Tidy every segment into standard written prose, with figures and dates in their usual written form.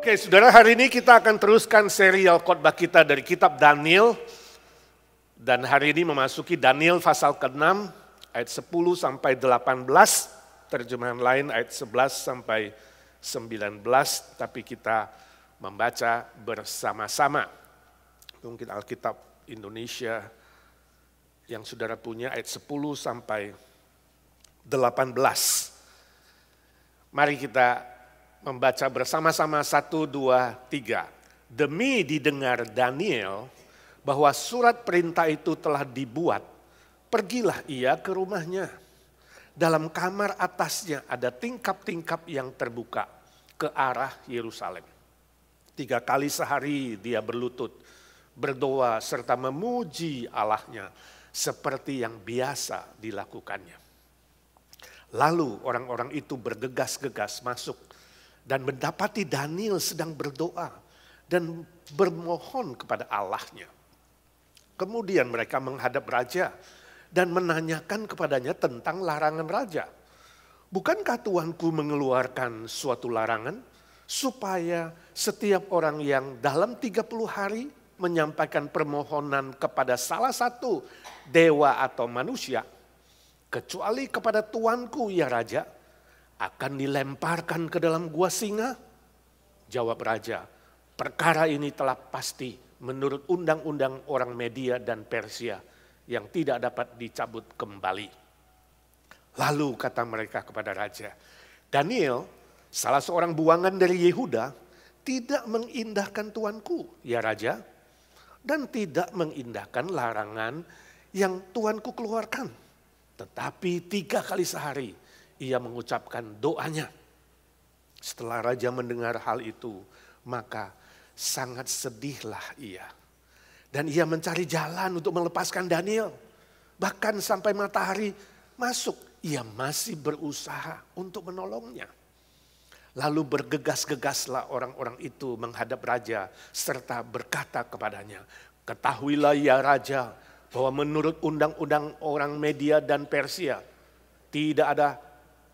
Oke, saudara, hari ini kita akan teruskan serial khotbah kita dari kitab Daniel. Dan hari ini memasuki Daniel pasal ke-6 ayat 10 sampai 18, terjemahan lain ayat 11 sampai 19, tapi kita membaca bersama-sama. Mungkin Alkitab Indonesia yang saudara punya ayat 10 sampai 18. Mari kita membaca bersama-sama 1, 2, 3. Demi didengar Daniel bahwa surat perintah itu telah dibuat, pergilah ia ke rumahnya. Dalam kamar atasnya ada tingkap-tingkap yang terbuka ke arah Yerusalem. 3 kali sehari dia berlutut, berdoa serta memuji Allahnya seperti yang biasa dilakukannya. Lalu orang-orang itu bergegas-gegas masuk dan mendapati Daniel sedang berdoa dan bermohon kepada Allahnya. Kemudian mereka menghadap raja dan menanyakan kepadanya tentang larangan raja. Bukankah Tuanku mengeluarkan suatu larangan supaya setiap orang yang dalam 30 hari menyampaikan permohonan kepada salah satu dewa atau manusia, kecuali kepada Tuanku ya raja, akan dilemparkan ke dalam gua singa? Jawab raja, perkara ini telah pasti menurut undang-undang orang Media dan Persia yang tidak dapat dicabut kembali. Lalu kata mereka kepada raja, Daniel, salah seorang buangan dari Yehuda, tidak mengindahkan tuanku, ya raja, dan tidak mengindahkan larangan yang tuanku keluarkan. Tetapi 3 kali sehari ia mengucapkan doanya. Setelah raja mendengar hal itu, maka sangat sedihlah ia. Dan ia mencari jalan untuk melepaskan Daniel. Bahkan sampai matahari masuk, ia masih berusaha untuk menolongnya. Lalu bergegas-gegaslah orang-orang itu menghadap raja serta berkata kepadanya, ketahuilah ya raja, bahwa menurut undang-undang orang Media dan Persia, tidak ada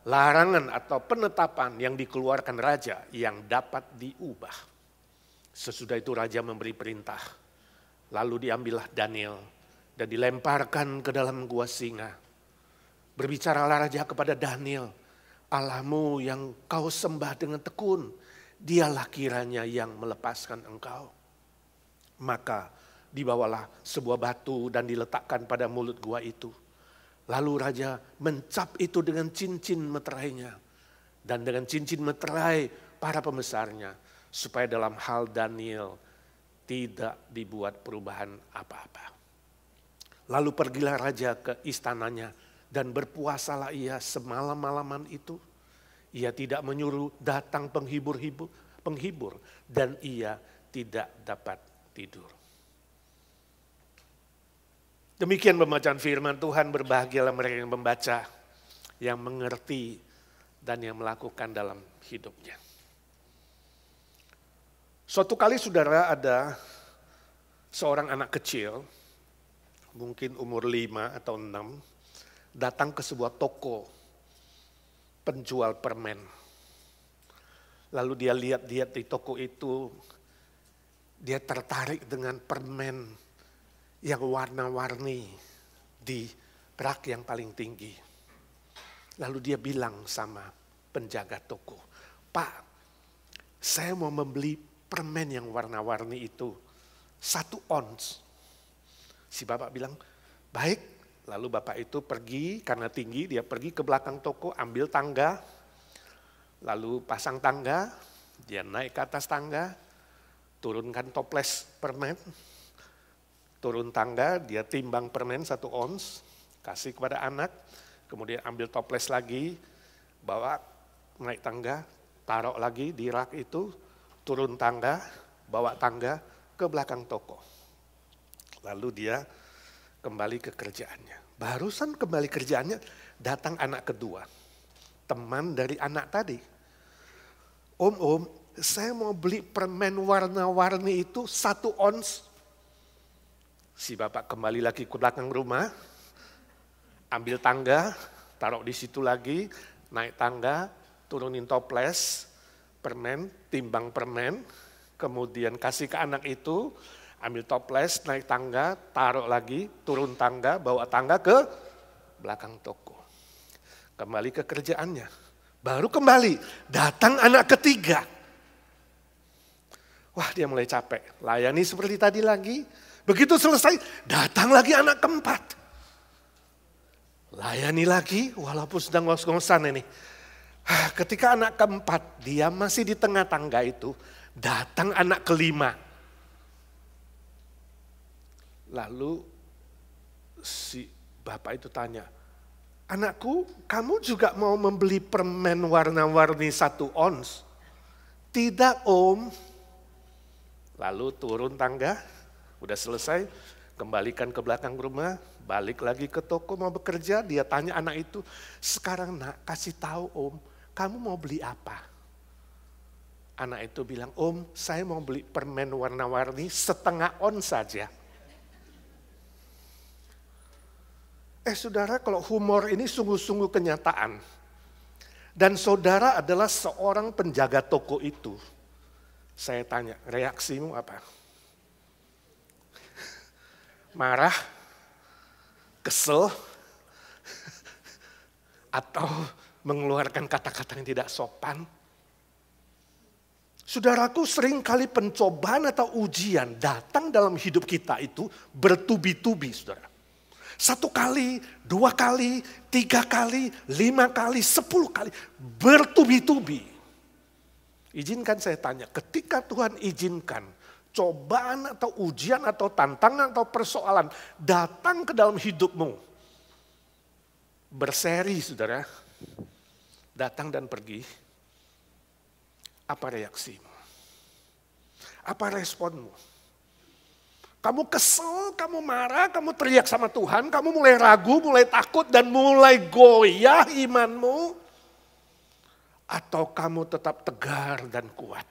larangan atau penetapan yang dikeluarkan raja yang dapat diubah. Sesudah itu raja memberi perintah. Lalu diambillah Daniel dan dilemparkan ke dalam gua singa. Berbicaralah raja kepada Daniel, Allahmu yang kau sembah dengan tekun, dialah kiranya yang melepaskan engkau. Maka dibawalah sebuah batu dan diletakkan pada mulut gua itu. Lalu raja mencap itu dengan cincin meterainya dan dengan cincin meterai para pembesarnya, supaya dalam hal Daniel tidak dibuat perubahan apa-apa. Lalu pergilah raja ke istananya dan berpuasalah ia semalam-malaman itu. Ia tidak menyuruh datang penghibur dan ia tidak dapat tidur. Demikian pembacaan firman Tuhan, berbahagialah mereka yang membaca, yang mengerti, dan yang melakukan dalam hidupnya. Suatu kali saudara, ada seorang anak kecil, mungkin umur 5 atau 6, datang ke sebuah toko penjual permen. Lalu dia lihat-lihat di toko itu, dia tertarik dengan permen yang warna-warni di rak yang paling tinggi. Lalu dia bilang sama penjaga toko, Pak, saya mau membeli permen yang warna-warni itu 1 ons. Si bapak bilang, baik. Lalu bapak itu pergi, karena tinggi, dia pergi ke belakang toko, ambil tangga, lalu pasang tangga, dia naik ke atas tangga, turunkan toples permen, turun tangga, dia timbang permen 1 ons, kasih kepada anak, kemudian ambil toples lagi, bawa naik tangga, taruh lagi di rak itu, turun tangga, bawa tangga ke belakang toko. Lalu dia kembali ke kerjaannya. Barusan kembali kerjaannya, datang anak kedua, teman dari anak tadi. Om, saya mau beli permen warna-warni itu 1 ons. Si bapak kembali lagi ke belakang rumah, ambil tangga, taruh di situ lagi, naik tangga, turunin toples, permen, timbang permen, kemudian kasih ke anak itu, ambil toples, naik tangga, taruh lagi, turun tangga, bawa tangga ke belakang toko. Kembali ke kerjaannya. Baru kembali, datang anak ketiga. Wah, dia mulai capek. Layani seperti tadi lagi. Begitu selesai, datang lagi anak keempat. Layani lagi, walaupun sedang ngos-ngosan ini. Ketika anak keempat, dia masih di tengah tangga itu, datang anak kelima. Lalu si bapak itu tanya, anakku, kamu juga mau membeli permen warna-warni 1 ons? Tidak, Om. Lalu turun tangga, udah selesai, kembalikan ke belakang rumah, balik lagi ke toko mau bekerja, dia tanya anak itu, sekarang nak kasih tahu Om, kamu mau beli apa? Anak itu bilang, Om saya mau beli permen warna-warni 1/2 ons saja. Saudara, kalau humor ini sungguh-sungguh kenyataan. Dan saudara adalah seorang penjaga toko itu. Saya tanya, reaksimu apa? Marah? Kesel? Atau mengeluarkan kata-kata yang tidak sopan? Saudaraku, seringkali pencobaan atau ujian datang dalam hidup kita itu bertubi-tubi, saudara. 1 kali, 2 kali, 3 kali, 5 kali, 10 kali, bertubi-tubi. Izinkan saya tanya, ketika Tuhan izinkan cobaan atau ujian atau tantangan atau persoalan datang ke dalam hidupmu, berseri saudara, datang dan pergi, apa reaksimu? Apa responmu? Kamu kesel, kamu marah, kamu teriak sama Tuhan, kamu mulai ragu, mulai takut, dan mulai goyah imanmu. Atau kamu tetap tegar dan kuat.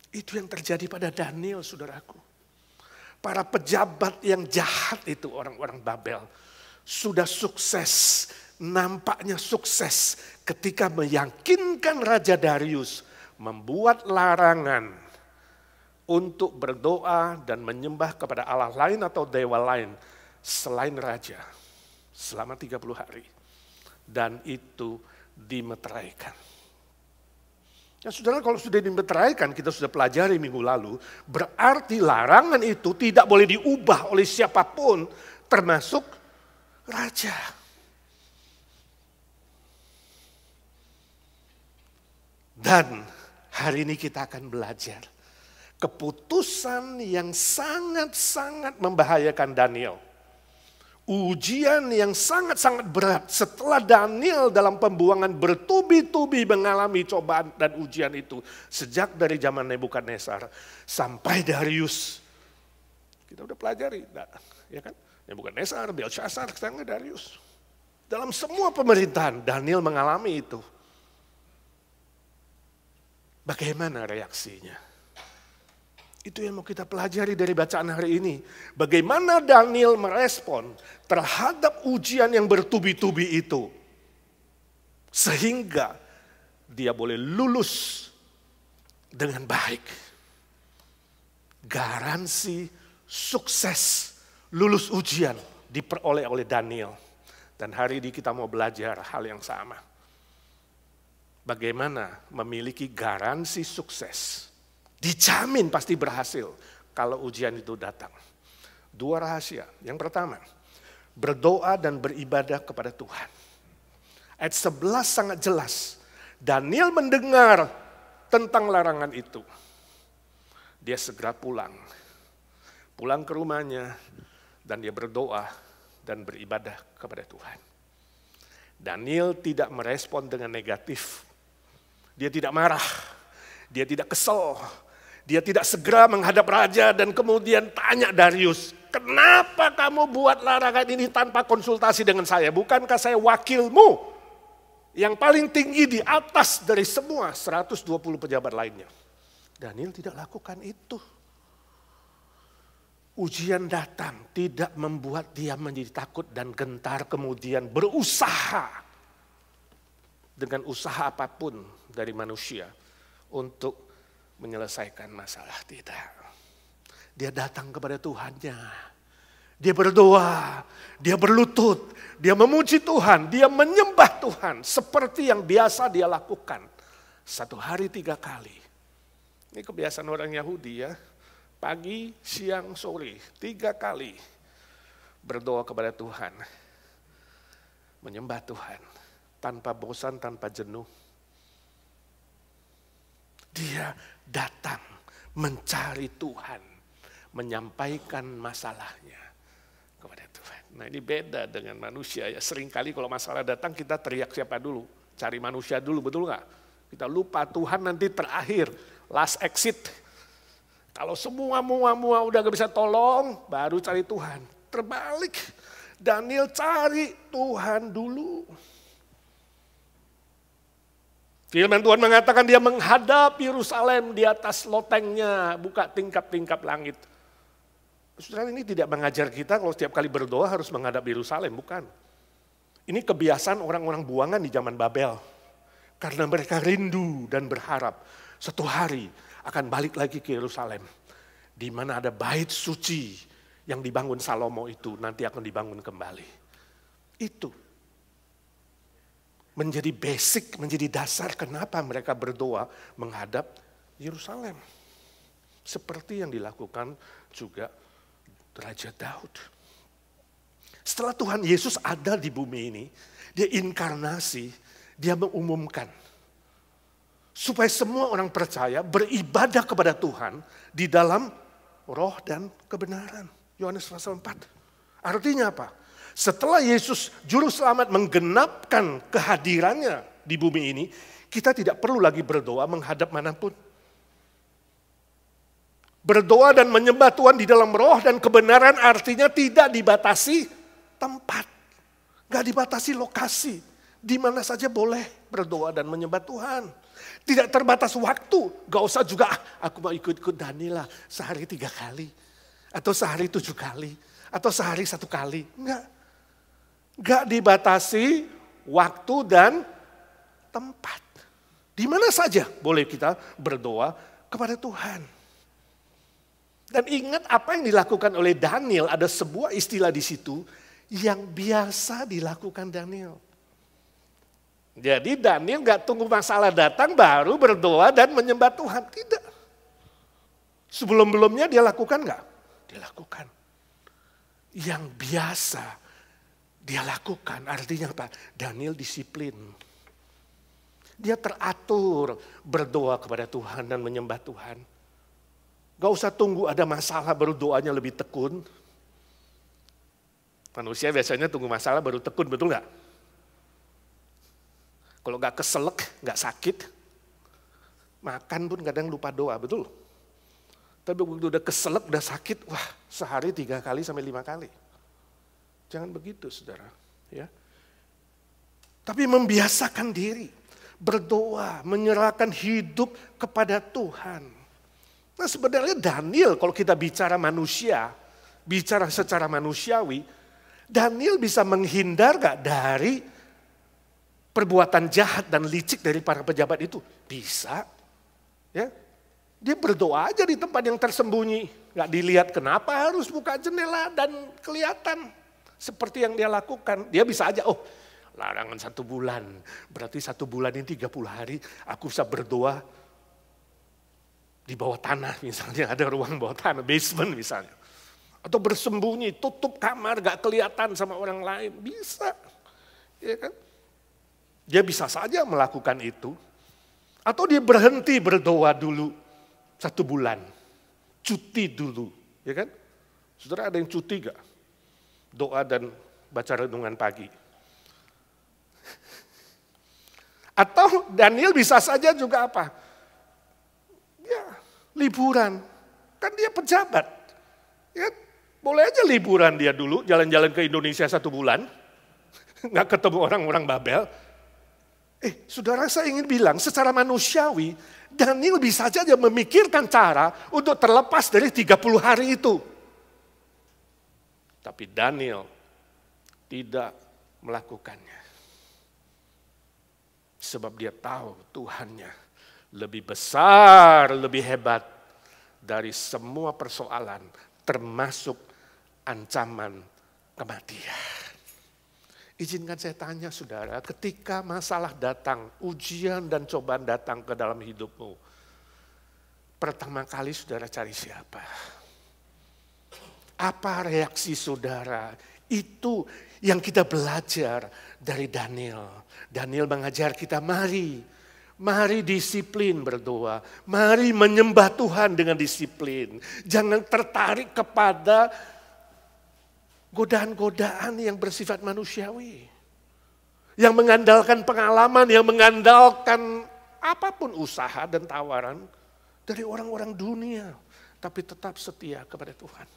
Itu yang terjadi pada Daniel, saudaraku. Para pejabat yang jahat itu, orang-orang Babel, sudah sukses, nampaknya sukses ketika meyakinkan Raja Darius membuat larangan untuk berdoa dan menyembah kepada Allah lain atau dewa lain selain raja selama 30 hari. Dan itu dimeteraikan. Ya saudara, kalau sudah dimeteraikan, kita sudah pelajari minggu lalu, berarti larangan itu tidak boleh diubah oleh siapapun, termasuk raja. Dan hari ini kita akan belajar keputusan yang sangat-sangat membahayakan Daniel. Ujian yang sangat-sangat berat setelah Daniel dalam pembuangan bertubi-tubi mengalami cobaan dan ujian itu. Sejak dari zaman Nebukadnezar sampai Darius. Kita udah pelajari, ya kan? Nebukadnezar, Belshazzar, sekarang Darius. Dalam semua pemerintahan Daniel mengalami itu. Bagaimana reaksinya? Itu yang mau kita pelajari dari bacaan hari ini. Bagaimana Daniel merespon terhadap ujian yang bertubi-tubi itu. Sehingga dia boleh lulus dengan baik. Garansi sukses lulus ujian diperoleh oleh Daniel. Dan hari ini kita mau belajar hal yang sama. Bagaimana memiliki garansi sukses. Dijamin pasti berhasil kalau ujian itu datang. 2 rahasia. Yang pertama, berdoa dan beribadah kepada Tuhan. Ayat 11 sangat jelas. Daniel mendengar tentang larangan itu. Dia segera pulang. Pulang ke rumahnya dan dia berdoa dan beribadah kepada Tuhan. Daniel tidak merespon dengan negatif. Dia tidak marah. Dia tidak kesel. Dia tidak segera menghadap raja dan kemudian tanya Darius, kenapa kamu buat larangan ini tanpa konsultasi dengan saya? Bukankah saya wakilmu yang paling tinggi di atas dari semua 120 pejabat lainnya? Daniel tidak lakukan itu. Ujian datang tidak membuat dia menjadi takut dan gentar kemudian berusaha dengan usaha apapun dari manusia untuk menyelesaikan masalah. Tidak. Dia datang kepada Tuhannya. Dia berdoa, dia berlutut, dia memuji Tuhan, dia menyembah Tuhan seperti yang biasa dia lakukan. 1 hari 3 kali. Ini kebiasaan orang Yahudi ya. Pagi, siang, sore, 3 kali berdoa kepada Tuhan. Menyembah Tuhan. Tanpa bosan, tanpa jenuh. Dia datang mencari Tuhan. Menyampaikan masalahnya kepada Tuhan. Nah ini beda dengan manusia ya. Seringkali kalau masalah datang kita teriak siapa dulu? Cari manusia dulu, betul nggak? Kita lupa Tuhan nanti terakhir. Last exit. Kalau semua udah gak bisa tolong, baru cari Tuhan. Terbalik, Daniel cari Tuhan dulu. Firman Tuhan mengatakan dia menghadap Yerusalem di atas lotengnya, buka tingkap-tingkap langit. Saudara, ini tidak mengajar kita kalau setiap kali berdoa harus menghadap Yerusalem, bukan. Ini kebiasaan orang-orang buangan di zaman Babel. Karena mereka rindu dan berharap satu hari akan balik lagi ke Yerusalem, di mana ada bait suci yang dibangun Salomo itu nanti akan dibangun kembali. Itu menjadi basic, menjadi dasar kenapa mereka berdoa menghadap Yerusalem. Seperti yang dilakukan juga Raja Daud. Setelah Tuhan Yesus ada di bumi ini, dia inkarnasi, dia mengumumkan supaya semua orang percaya beribadah kepada Tuhan di dalam roh dan kebenaran. Yohanes pasal 4. Artinya apa? Setelah Yesus juru selamat menggenapkan kehadirannya di bumi ini, kita tidak perlu lagi berdoa menghadap manapun. Berdoa dan menyembah Tuhan di dalam roh dan kebenaran artinya tidak dibatasi tempat. Gak dibatasi lokasi. Di mana saja boleh berdoa dan menyembah Tuhan. Tidak terbatas waktu, gak usah juga aku mau ikut-ikut Daniel lah sehari 3 kali. Atau sehari 7 kali. Atau sehari 1 kali. Enggak. Gak dibatasi waktu dan tempat. Di mana saja boleh kita berdoa kepada Tuhan. Dan ingat apa yang dilakukan oleh Daniel, ada sebuah istilah di situ yang biasa dilakukan Daniel. Jadi Daniel gak tunggu masalah datang baru berdoa dan menyembah Tuhan. Tidak. Sebelum-belumnya dia lakukan gak? Dia lakukan. Yang biasa dia lakukan. Artinya apa? Daniel disiplin. Dia teratur berdoa kepada Tuhan dan menyembah Tuhan. Gak usah tunggu ada masalah baru doanya lebih tekun. Manusia biasanya tunggu masalah baru tekun, betul gak? Kalau gak keselek, gak sakit, makan pun kadang lupa doa, betul? Tapi begitu udah keselek, udah sakit, wah sehari 3 kali sampai 5 kali. Jangan begitu saudara. Ya. Tapi membiasakan diri, berdoa, menyerahkan hidup kepada Tuhan. Nah sebenarnya Daniel kalau kita bicara manusia, bicara secara manusiawi, Daniel bisa menghindar gak dari perbuatan jahat dan licik dari para pejabat itu? Bisa. Ya. Dia berdoa aja di tempat yang tersembunyi. Gak dilihat, kenapa harus buka jendela dan kelihatan. Seperti yang dia lakukan. Dia bisa aja, oh larangan 1 bulan. Berarti 1 bulan ini 30 hari aku bisa berdoa di bawah tanah misalnya. Ada ruang bawah tanah, basement misalnya. Atau bersembunyi, tutup kamar gak kelihatan sama orang lain. Bisa. Ya kan? Dia bisa saja melakukan itu. Atau dia berhenti berdoa dulu 1 bulan. Cuti dulu. Ya kan? Saudara ada yang cuti gak? Doa dan baca renungan pagi. Atau Daniel bisa saja juga apa? Ya, liburan. Kan dia pejabat. Ya, boleh aja liburan dia dulu, jalan-jalan ke Indonesia 1 bulan. Nggak ketemu orang-orang Babel. Saudara saya ingin bilang, secara manusiawi, Daniel bisa saja memikirkan cara untuk terlepas dari 30 hari itu. Tapi Daniel tidak melakukannya. Sebab dia tahu Tuhannya lebih besar, lebih hebat dari semua persoalan, termasuk ancaman kematian. Izinkan saya tanya saudara, ketika masalah datang, ujian dan cobaan datang ke dalam hidupmu, pertama kali saudara cari siapa? Apa reaksi saudara? Itu yang kita belajar dari Daniel. Daniel mengajar kita, mari disiplin berdoa. Mari menyembah Tuhan dengan disiplin. Jangan tertarik kepada godaan-godaan yang bersifat manusiawi. Yang mengandalkan pengalaman, yang mengandalkan apapun usaha dan tawaran dari orang-orang dunia. Tapi tetap setia kepada Tuhan.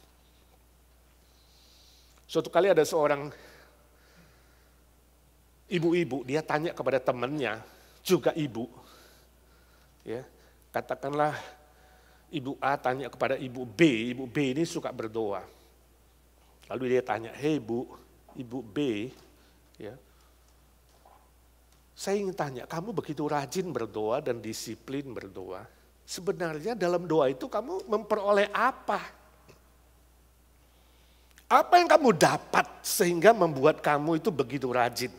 Suatu kali ada seorang ibu-ibu, dia tanya kepada temannya, juga ibu. Ya, katakanlah ibu A tanya kepada ibu B ini suka berdoa. Lalu dia tanya, hei Bu, Ibu B, ya, saya ingin tanya, kamu begitu rajin berdoa dan disiplin berdoa, sebenarnya dalam doa itu kamu memperoleh apa? Apa yang kamu dapat sehingga membuat kamu itu begitu rajin?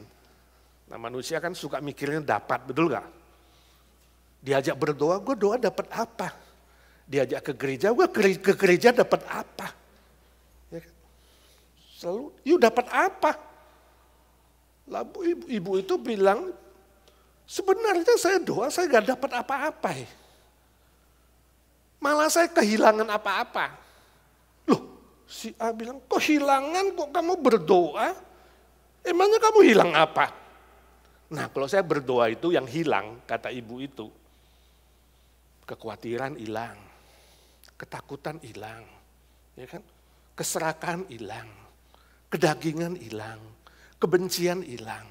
Nah manusia kan suka mikirnya dapat, betul gak? Diajak berdoa, gue doa dapat apa? Diajak ke gereja, gue ke gereja dapat apa? Ya kan? Selalu, yuk dapat apa? Lalu ibu itu bilang, sebenarnya saya doa, saya gak dapat apa-apa. Malah saya kehilangan apa-apa. Si A bilang, kehilangan kok kamu berdoa? Emangnya kamu hilang apa? Nah kalau saya berdoa itu yang hilang, kata ibu itu. Kekhawatiran hilang, ketakutan hilang, ya kan? Keserakahan hilang, kedagingan hilang, kebencian hilang.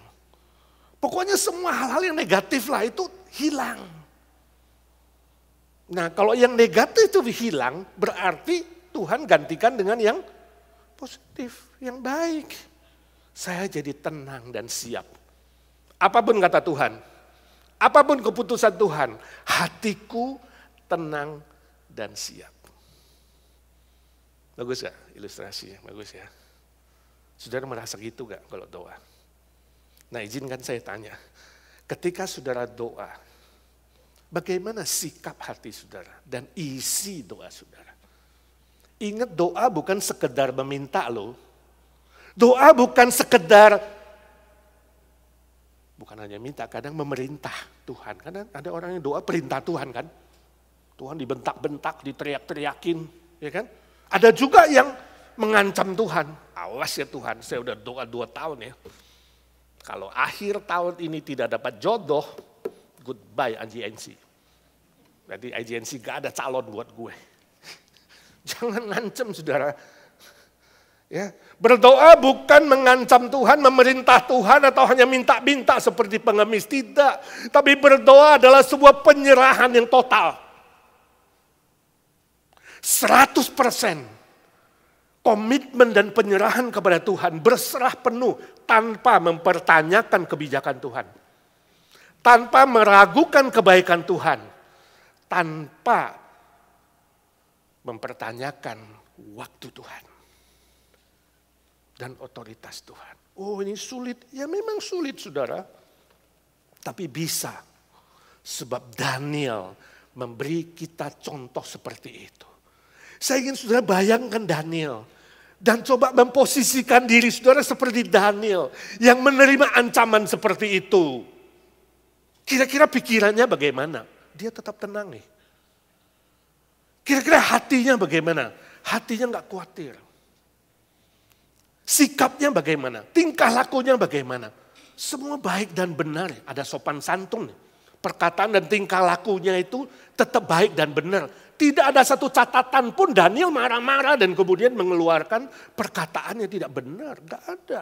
Pokoknya semua hal-hal yang negatif lah itu hilang. Nah kalau yang negatif itu hilang berarti Tuhan gantikan dengan yang positif, yang baik. Saya jadi tenang dan siap. Apapun kata Tuhan, apapun keputusan Tuhan, hatiku tenang dan siap. Bagus gak ilustrasinya? Bagus ya. Saudara merasa gitu gak kalau doa? Nah izinkan saya tanya, ketika saudara doa, bagaimana sikap hati saudara dan isi doa saudara? Ingat doa bukan sekedar meminta loh. Doa bukan sekedar, bukan hanya minta, kadang memerintah Tuhan. Kadang ada orang yang doa perintah Tuhan kan. Tuhan dibentak-bentak, diteriak-teriakin. Ya kan? Ada juga yang mengancam Tuhan. Awas ya Tuhan, saya udah doa 2 tahun ya. Kalau akhir tahun ini tidak dapat jodoh, goodbye IGNC. Berarti IGNC gak ada calon buat gue. Jangan ngancam saudara. Ya, berdoa bukan mengancam Tuhan, memerintah Tuhan atau hanya minta-minta seperti pengemis. Tidak. Tapi berdoa adalah sebuah penyerahan yang total. 100% komitmen dan penyerahan kepada Tuhan. Berserah penuh tanpa mempertanyakan kebijakan Tuhan. Tanpa meragukan kebaikan Tuhan. Tanpa mempertanyakan waktu Tuhan dan otoritas Tuhan. Oh ini sulit, ya memang sulit saudara. Tapi bisa, sebab Daniel memberi kita contoh seperti itu. Saya ingin saudara bayangkan Daniel. Dan coba memposisikan diri saudara seperti Daniel yang menerima ancaman seperti itu. Kira-kira pikirannya bagaimana? Dia tetap tenang nih. Kira-kira hatinya bagaimana? Hatinya nggak khawatir. Sikapnya bagaimana? Tingkah lakunya bagaimana? Semua baik dan benar. Ada sopan santun. Perkataan dan tingkah lakunya itu tetap baik dan benar. Tidak ada satu catatan pun Daniel marah-marah dan kemudian mengeluarkan perkataan yang tidak benar. Nggak ada.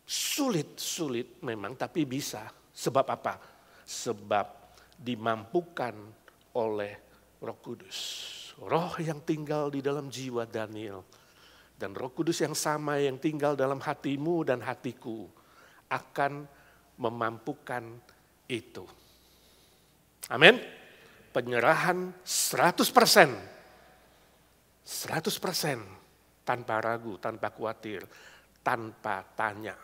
Sulit memang tapi bisa. Sebab apa? Sebab dimampukan oleh Roh Kudus. Roh yang tinggal di dalam jiwa Daniel. Dan Roh Kudus yang sama yang tinggal dalam hatimu dan hatiku akan memampukan itu. Amin. Penyerahan 100%. 100% tanpa ragu, tanpa khawatir, tanpa tanya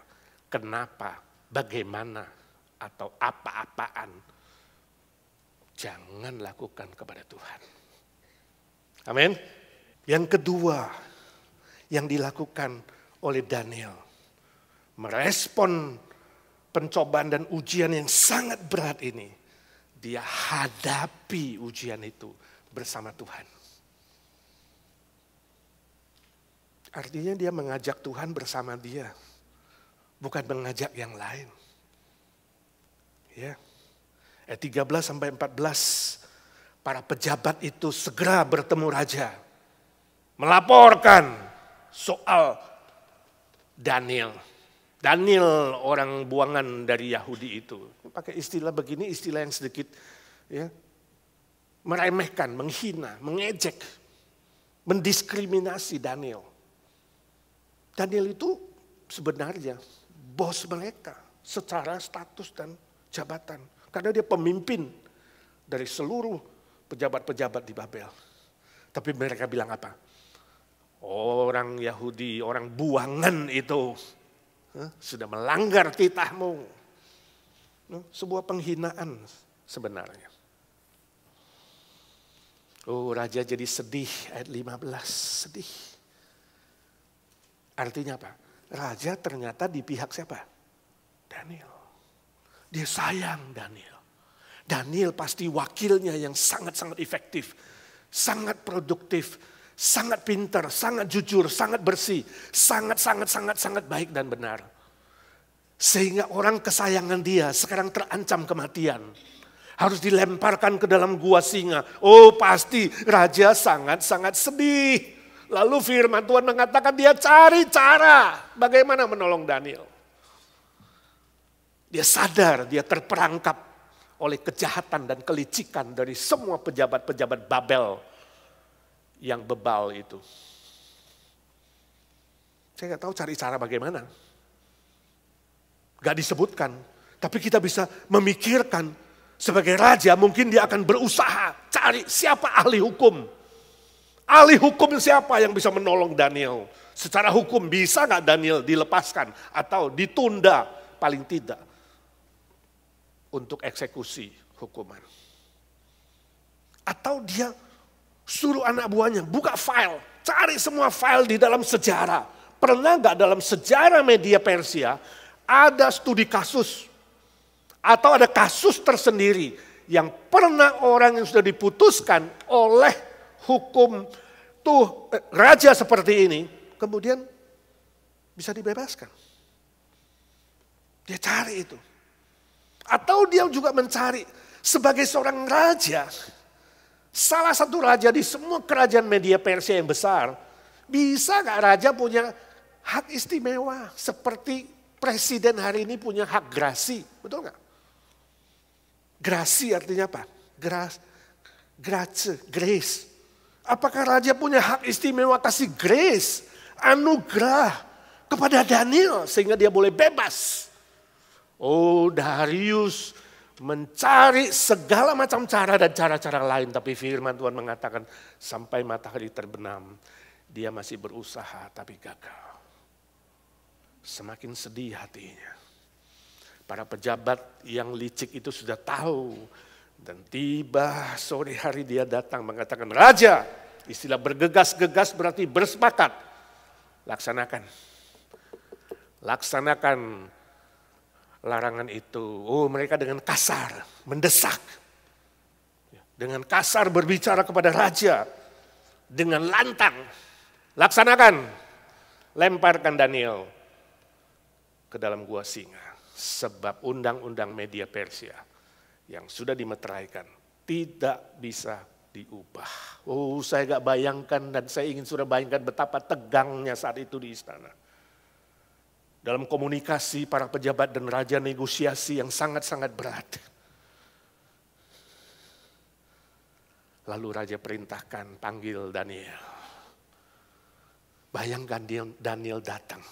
kenapa, bagaimana, atau apa-apaan. Jangan lakukan kepada Tuhan. Amin. Yang kedua yang dilakukan oleh Daniel, merespon pencobaan dan ujian yang sangat berat ini. Dia hadapi ujian itu bersama Tuhan. Artinya dia mengajak Tuhan bersama dia, bukan mengajak yang lain. Ya. Ayat 13-14, para pejabat itu segera bertemu raja, melaporkan soal Daniel. Daniel orang buangan dari Yahudi itu. Pakai istilah begini, istilah yang sedikit ya, meremehkan, menghina, mengejek, mendiskriminasi Daniel. Daniel itu sebenarnya bos mereka secara status dan jabatan. Karena dia pemimpin dari seluruh pejabat-pejabat di Babel. Tapi mereka bilang apa? Orang Yahudi, orang buangan itu sudah melanggar titahmu. Sebuah penghinaan sebenarnya. Oh, raja jadi sedih, ayat 15, sedih. Artinya apa? Raja ternyata di pihak siapa? Daniel. Dia sayang Daniel. Daniel pasti wakilnya yang sangat-sangat efektif, sangat produktif, sangat pintar, sangat jujur, sangat bersih, sangat baik dan benar. Sehingga orang kesayangan dia sekarang terancam kematian. Harus dilemparkan ke dalam gua singa. Oh, pasti raja sangat-sangat sedih. Lalu firman Tuhan mengatakan dia cari cara bagaimana menolong Daniel. Dia sadar dia terperangkap oleh kejahatan dan kelicikan dari semua pejabat-pejabat Babel yang bebal itu. Saya nggak tahu cari cara bagaimana. Gak disebutkan. Tapi kita bisa memikirkan sebagai raja mungkin dia akan berusaha cari siapa ahli hukum. Ahli hukum siapa yang bisa menolong Daniel. Secara hukum bisa gak Daniel dilepaskan atau ditunda paling tidak untuk eksekusi hukuman. Atau dia suruh anak buahnya buka file, cari semua file di dalam sejarah. Pernah gak dalam sejarah media Persia ada studi kasus atau ada kasus tersendiri yang pernah orang yang sudah diputuskan oleh hukum tuh raja seperti ini kemudian bisa dibebaskan. Dia cari itu. Atau dia juga mencari sebagai seorang raja, salah satu raja di semua kerajaan media Persia yang besar, bisa gak raja punya hak istimewa seperti presiden hari ini punya hak grasi, betul gak? Grasi artinya apa? Grace. Apakah raja punya hak istimewa kasih grace, anugerah kepada Daniel sehingga dia boleh bebas? Oh, Darius mencari segala macam cara dan cara-cara lain. Tapi firman Tuhan mengatakan sampai matahari terbenam. Dia masih berusaha tapi gagal. Semakin sedih hatinya. Para pejabat yang licik itu sudah tahu. Dan tiba sore hari dia datang mengatakan, Raja, istilah bergegas-gegas berarti bersepakat. Laksanakan larangan itu. Oh, mereka dengan kasar, mendesak. Dengan kasar berbicara kepada raja. Dengan lantang. Laksanakan. Lemparkan Daniel ke dalam gua singa. Sebab undang-undang media Persia yang sudah dimeteraikan tidak bisa diubah. Oh, saya gak bayangkan dan saya ingin sudah bayangkan betapa tegangnya saat itu di istana. Dalam komunikasi para pejabat dan raja negosiasi yang sangat-sangat berat. Lalu raja perintahkan panggil Daniel. Bayangkan Daniel datang.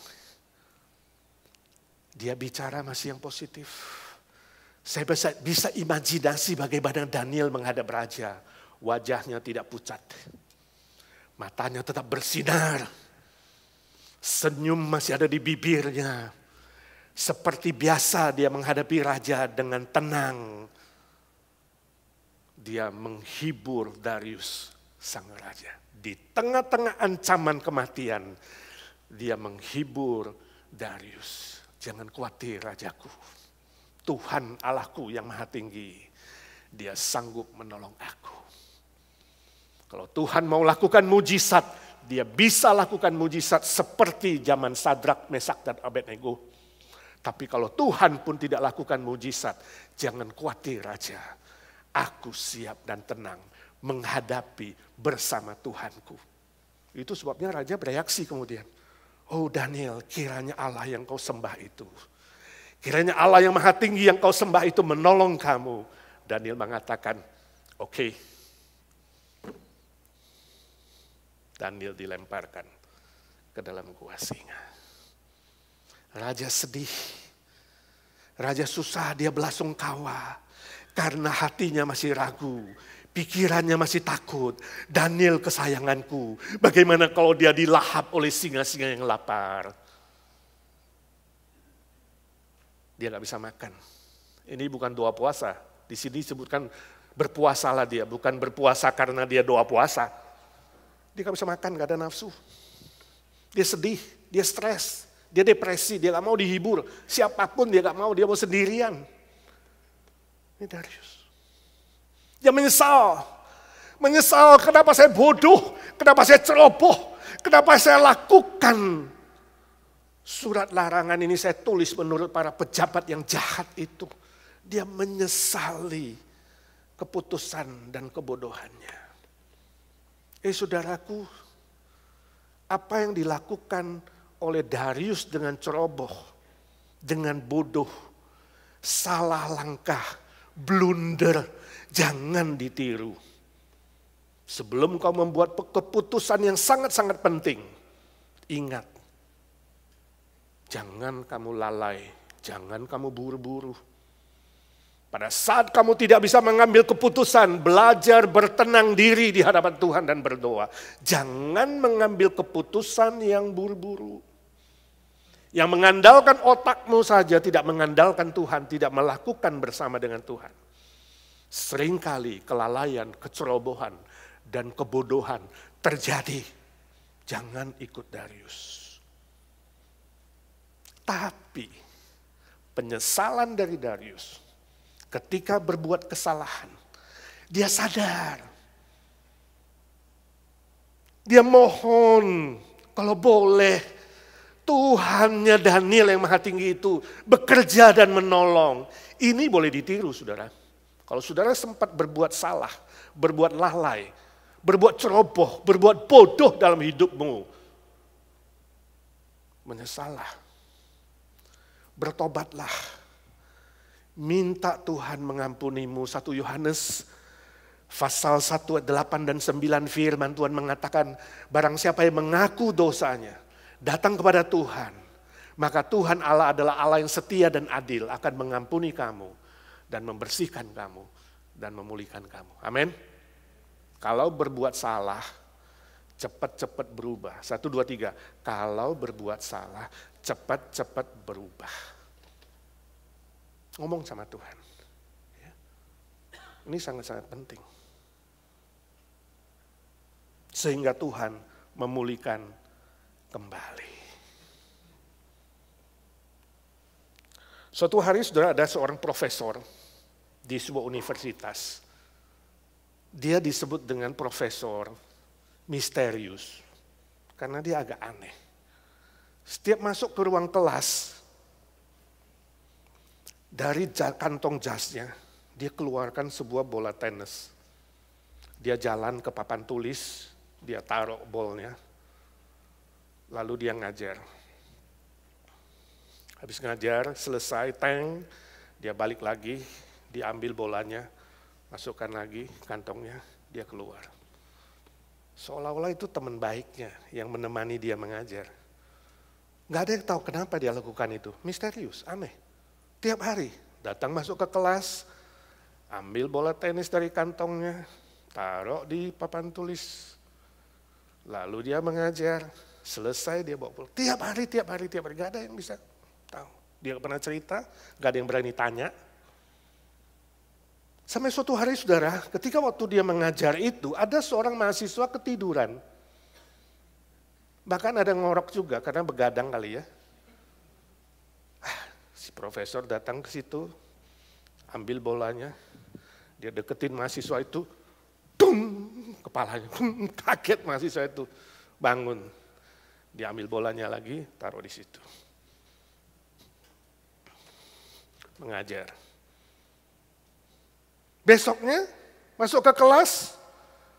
Dia bicara masih yang positif. Saya bisa imajinasi bagaimana Daniel menghadap raja. Wajahnya tidak pucat. Matanya tetap bersinar. Senyum masih ada di bibirnya. Seperti biasa dia menghadapi raja dengan tenang. Dia menghibur Darius sang raja. Di tengah-tengah ancaman kematian, dia menghibur Darius. Jangan khawatir rajaku. Tuhan Allahku yang maha tinggi, dia sanggup menolong aku. Kalau Tuhan mau lakukan mujizat, dia bisa lakukan mujizat seperti zaman Sadrak, Mesak, dan Abednego. Tapi kalau Tuhan pun tidak lakukan mujizat, jangan khawatir raja. Aku siap dan tenang menghadapi bersama Tuhanku. Itu sebabnya raja bereaksi kemudian. Oh Daniel, kiranya Allah yang kau sembah itu. Kiranya Allah yang maha tinggi yang kau sembah itu menolong kamu. Daniel mengatakan, oke. Daniel dilemparkan ke dalam gua singa. Raja sedih. Raja susah, dia belasungkawa. Karena hatinya masih ragu. Pikirannya masih takut. Daniel kesayanganku. Bagaimana kalau dia dilahap oleh singa-singa yang lapar. Dia gak bisa makan. Ini bukan doa puasa. Di sini disebutkan berpuasalah dia. Bukan berpuasa karena dia doa puasa. Dia gak bisa makan, gak ada nafsu. Dia sedih, dia stres, dia depresi, dia gak mau dihibur. Siapapun dia gak mau, dia mau sendirian. Ini Darius. Dia menyesal. Menyesal kenapa saya bodoh, kenapa saya ceroboh, kenapa saya lakukan. Surat larangan ini saya tulis menurut para pejabat yang jahat itu. Dia menyesali keputusan dan kebodohannya. Saudaraku, apa yang dilakukan oleh Darius dengan ceroboh, dengan bodoh, salah langkah, blunder, jangan ditiru. Sebelum kau membuat keputusan yang sangat-sangat penting, ingat, jangan kamu lalai, jangan kamu buru-buru. Pada saat kamu tidak bisa mengambil keputusan, belajar bertenang diri di hadapan Tuhan dan berdoa. Jangan mengambil keputusan yang buru-buru. Yang mengandalkan otakmu saja, tidak mengandalkan Tuhan, tidak melakukan bersama dengan Tuhan. Seringkali kelalaian, kecerobohan, dan kebodohan terjadi. Jangan ikut Darius. Tapi penyesalan dari Darius ketika berbuat kesalahan, dia sadar. Dia mohon, kalau boleh, Tuhannya Daniel yang maha tinggi itu bekerja dan menolong. Ini boleh ditiru, saudara. Kalau saudara sempat berbuat salah, berbuat lalai, berbuat ceroboh, berbuat bodoh dalam hidupmu, menyesallah, bertobatlah. Minta Tuhan mengampunimu. 1 Yohanes pasal 1 8 dan 9 firman Tuhan mengatakan, barang siapa yang mengaku dosanya, datang kepada Tuhan, maka Tuhan Allah adalah Allah yang setia dan adil, akan mengampuni kamu dan membersihkan kamu dan memulihkan kamu. Amin. Kalau berbuat salah, cepat-cepat berubah. 1, 2, 3. Kalau berbuat salah, cepat-cepat berubah. Ngomong sama Tuhan. Ini sangat-sangat penting. Sehingga Tuhan memulihkan kembali. Suatu hari saudara, ada seorang profesor di sebuah universitas. Dia disebut dengan profesor misterius. Karena dia agak aneh. Setiap masuk ke ruang kelas, dari kantong jasnya, dia keluarkan sebuah bola tenis. Dia jalan ke papan tulis, dia taruh bolnya, lalu dia ngajar. Habis ngajar, selesai, dia balik lagi, dia ambil bolanya, masukkan lagi kantongnya, dia keluar. Seolah-olah itu teman baiknya yang menemani dia mengajar. Nggak ada yang tahu kenapa dia lakukan itu. Misterius, aneh. Tiap hari datang masuk ke kelas, ambil bola tenis dari kantongnya, taruh di papan tulis. Lalu dia mengajar, selesai dia bawa pulang. Tiap hari. Nggak ada yang bisa tahu. Dia nggak pernah cerita, nggak ada yang berani tanya. Sampai suatu hari saudara, ketika waktu dia mengajar itu, ada seorang mahasiswa ketiduran. Bahkan ada ngorok juga karena begadang kali ya. Si profesor datang ke situ, ambil bolanya, dia deketin mahasiswa itu, tung, kepalanya, kaget mahasiswa itu, bangun. Dia ambil bolanya lagi, taruh di situ. Mengajar. Besoknya masuk ke kelas,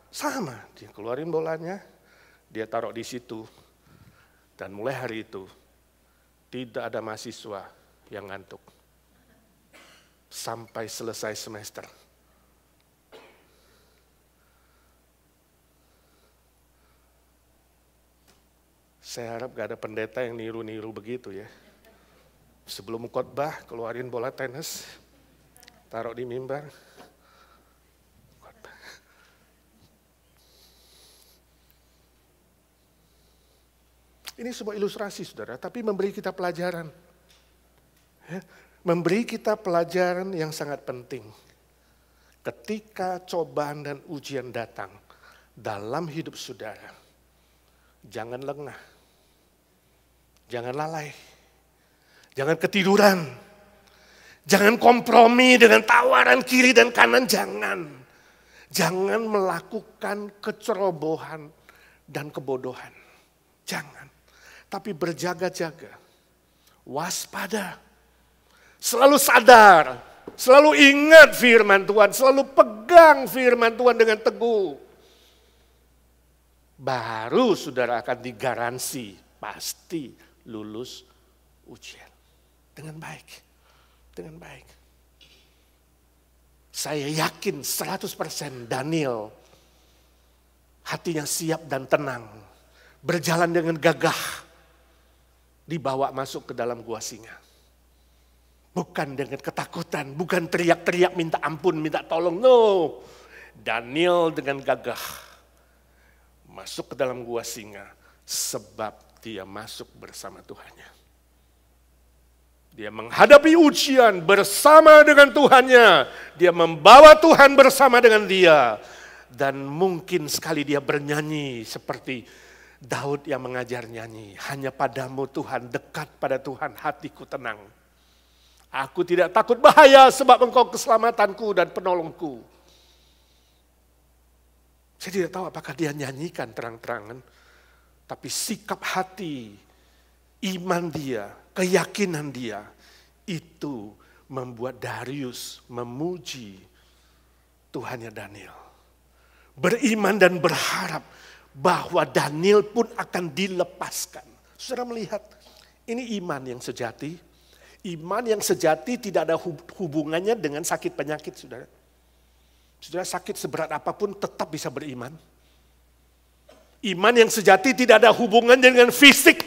sama, dia keluarin bolanya, dia taruh di situ, dan mulai hari itu tidak ada mahasiswa yang ngantuk sampai selesai semester. Saya harap gak ada pendeta yang niru-niru begitu ya. Sebelum khotbah keluarin bola tenis, taruh di mimbar. Ini sebuah ilustrasi saudara, tapi memberi kita pelajaran. Memberi kita pelajaran yang sangat penting. Ketika cobaan dan ujian datang dalam hidup saudara, jangan lengah, jangan lalai, jangan ketiduran, jangan kompromi dengan tawaran kiri dan kanan, jangan. Jangan melakukan kecerobohan dan kebodohan, jangan. Tapi berjaga-jaga, waspada, selalu sadar, selalu ingat firman Tuhan, selalu pegang firman Tuhan dengan teguh. Baru saudara akan digaransi pasti lulus ujian dengan baik, dengan baik. Saya yakin 100% Daniel hatinya siap dan tenang, berjalan dengan gagah, dibawa masuk ke dalam gua singa. Bukan dengan ketakutan, bukan teriak-teriak minta ampun, minta tolong. No, Daniel dengan gagah masuk ke dalam gua singa sebab dia masuk bersama Tuhannya. Dia menghadapi ujian bersama dengan Tuhannya. Dia membawa Tuhan bersama dengan dia. Dan mungkin sekali dia bernyanyi seperti Daud yang mengajar nyanyi, hanya padamu Tuhan, dekat pada Tuhan hatiku tenang. Aku tidak takut bahaya sebab engkau keselamatanku dan penolongku. Saya tidak tahu apakah dia nyanyikan terang-terangan, tapi sikap hati, iman dia, keyakinan dia, itu membuat Darius memuji Tuhannya Daniel. Beriman dan berharap bahwa Daniel pun akan dilepaskan. Saudara melihat, ini iman yang sejati. Iman yang sejati tidak ada hubungannya dengan sakit penyakit, saudara. Saudara sakit seberat apapun tetap bisa beriman. Iman yang sejati tidak ada hubungannya dengan fisik.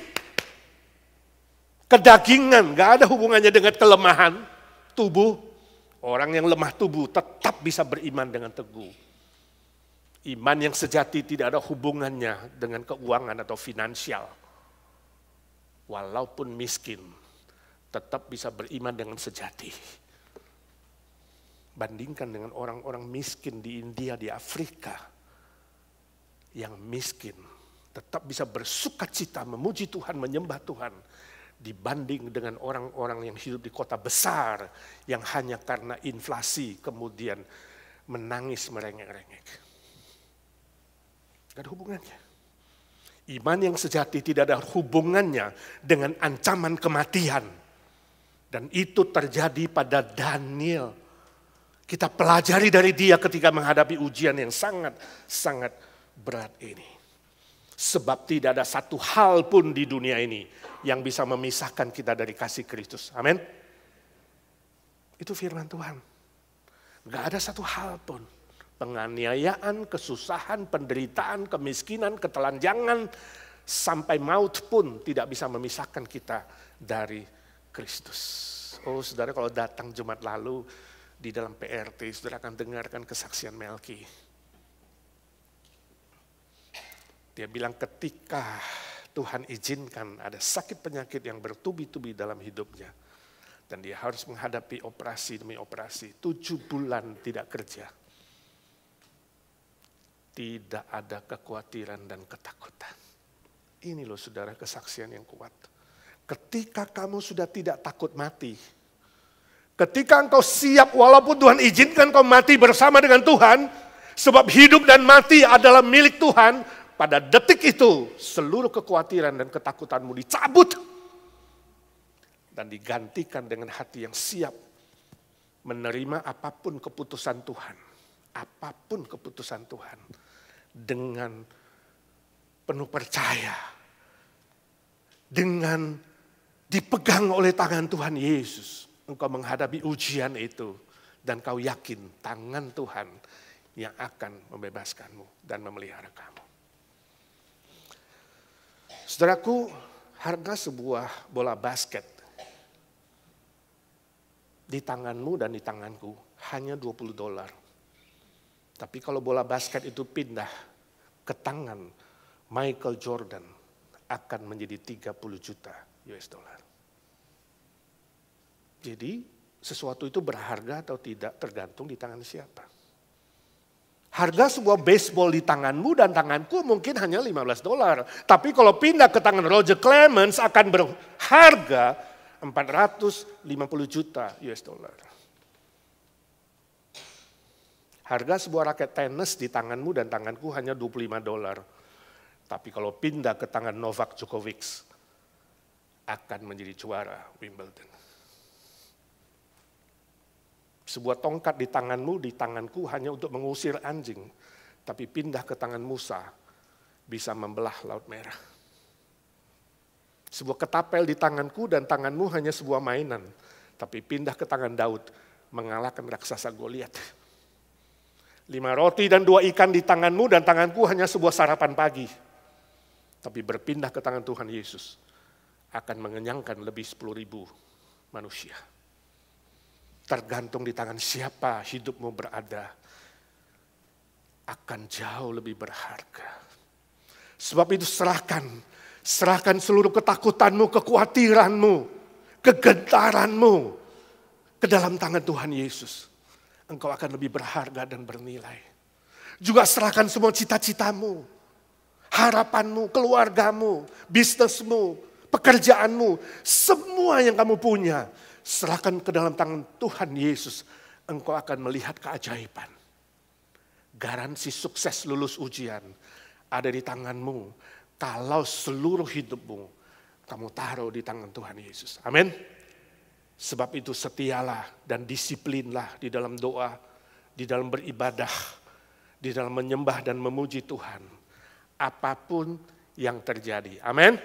Kedagingan, gak ada hubungannya dengan kelemahan tubuh. Orang yang lemah tubuh tetap bisa beriman dengan teguh. Iman yang sejati tidak ada hubungannya dengan keuangan atau finansial. Walaupun miskin, tetap bisa beriman dengan sejati. Bandingkan dengan orang-orang miskin di India, di Afrika. Yang miskin tetap bisa bersukacita, memuji Tuhan, menyembah Tuhan. Dibanding dengan orang-orang yang hidup di kota besar, yang hanya karena inflasi kemudian menangis merengek-rengek. Gak ada hubungannya. Iman yang sejati tidak ada hubungannya dengan ancaman kematian. Dan itu terjadi pada Daniel. Kita pelajari dari dia ketika menghadapi ujian yang sangat-sangat berat ini. Sebab tidak ada satu hal pun di dunia ini yang bisa memisahkan kita dari kasih Kristus. Amin. Itu firman Tuhan. Gak ada satu hal pun. Penganiayaan, kesusahan, penderitaan, kemiskinan, ketelanjangan, Sampai maut pun tidak bisa memisahkan kita dari Kristus. Oh saudara, kalau datang Jumat lalu di dalam PRT, saudara akan dengarkan kesaksian Melki. Dia bilang ketika Tuhan izinkan ada sakit penyakit yang bertubi-tubi dalam hidupnya. Dan dia harus menghadapi operasi demi operasi. 7 bulan tidak kerja. Tidak ada kekhawatiran dan ketakutan. Ini loh saudara kesaksian yang kuat. Ketika kamu sudah tidak takut mati. Ketika engkau siap walaupun Tuhan izinkan kau mati bersama dengan Tuhan. Sebab hidup dan mati adalah milik Tuhan. Pada detik itu seluruh kekhawatiran dan ketakutanmu dicabut. Dan digantikan dengan hati yang siap menerima apapun keputusan Tuhan. Apapun keputusan Tuhan. Dengan penuh percaya. Dengan dipegang oleh tangan Tuhan Yesus. Engkau menghadapi ujian itu. Dan kau yakin tangan Tuhan yang akan membebaskanmu dan memelihara kamu. Saudaraku, harga sebuah bola basket di tanganmu dan di tanganku hanya $20. Tapi kalau bola basket itu pindah ke tangan Michael Jordan akan menjadi 30 juta US dollar. Jadi sesuatu itu berharga atau tidak tergantung di tangan siapa. Harga sebuah baseball di tanganmu dan tanganku mungkin hanya $15. Tapi kalau pindah ke tangan Roger Clemens akan berharga 450 juta US dollar. Harga sebuah raket tenis di tanganmu dan tanganku hanya $25. Tapi kalau pindah ke tangan Novak Djokovic akan menjadi juara Wimbledon. Sebuah tongkat di tanganmu, di tanganku hanya untuk mengusir anjing. Tapi pindah ke tangan Musa bisa membelah Laut Merah. Sebuah ketapel di tanganku dan tanganmu hanya sebuah mainan. Tapi pindah ke tangan Daud, mengalahkan raksasa Goliat. 5 roti dan 2 ikan di tanganmu dan tanganku hanya sebuah sarapan pagi. Tapi berpindah ke tangan Tuhan Yesus, akan mengenyangkan lebih 10.000 manusia. Tergantung di tangan siapa hidupmu berada, akan jauh lebih berharga. Sebab itu serahkan seluruh ketakutanmu, kekhawatiranmu, kegentaranmu ke dalam tangan Tuhan Yesus. Engkau akan lebih berharga dan bernilai. Juga serahkan semua cita-citamu, harapanmu, keluargamu, bisnismu, pekerjaanmu, semua yang kamu punya. Serahkan ke dalam tangan Tuhan Yesus. Engkau akan melihat keajaiban. Garansi sukses lulus ujian ada di tanganmu. Kalau seluruh hidupmu kamu taruh di tangan Tuhan Yesus. Amin. Sebab itu setialah dan disiplinlah di dalam doa, di dalam beribadah, di dalam menyembah dan memuji Tuhan. Apapun yang terjadi. Amin.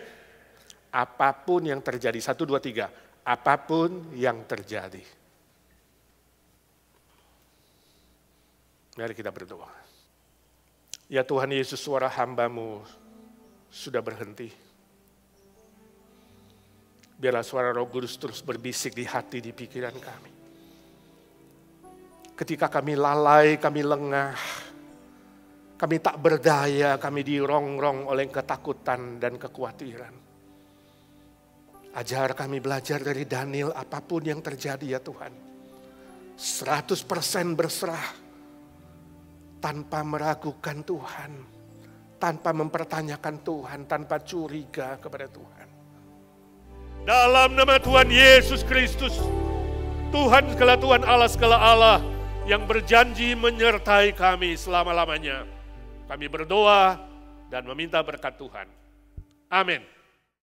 Apapun yang terjadi. 1, 2, 3. Apapun yang terjadi. Mari kita berdoa. Ya Tuhan Yesus, suara hamba-Mu sudah berhenti. Biarlah suara Roh Kudus terus berbisik di hati, di pikiran kami. Ketika kami lalai, kami lengah, kami tak berdaya, kami dirongrong oleh ketakutan dan kekhawatiran. Ajar kami belajar dari Daniel apapun yang terjadi ya Tuhan. 100% berserah tanpa meragukan Tuhan. Tanpa mempertanyakan Tuhan, tanpa curiga kepada Tuhan. Dalam nama Tuhan Yesus Kristus, Tuhan segala Tuhan, Allah segala Allah, yang berjanji menyertai kami selama-lamanya. Kami berdoa dan meminta berkat Tuhan. Amin.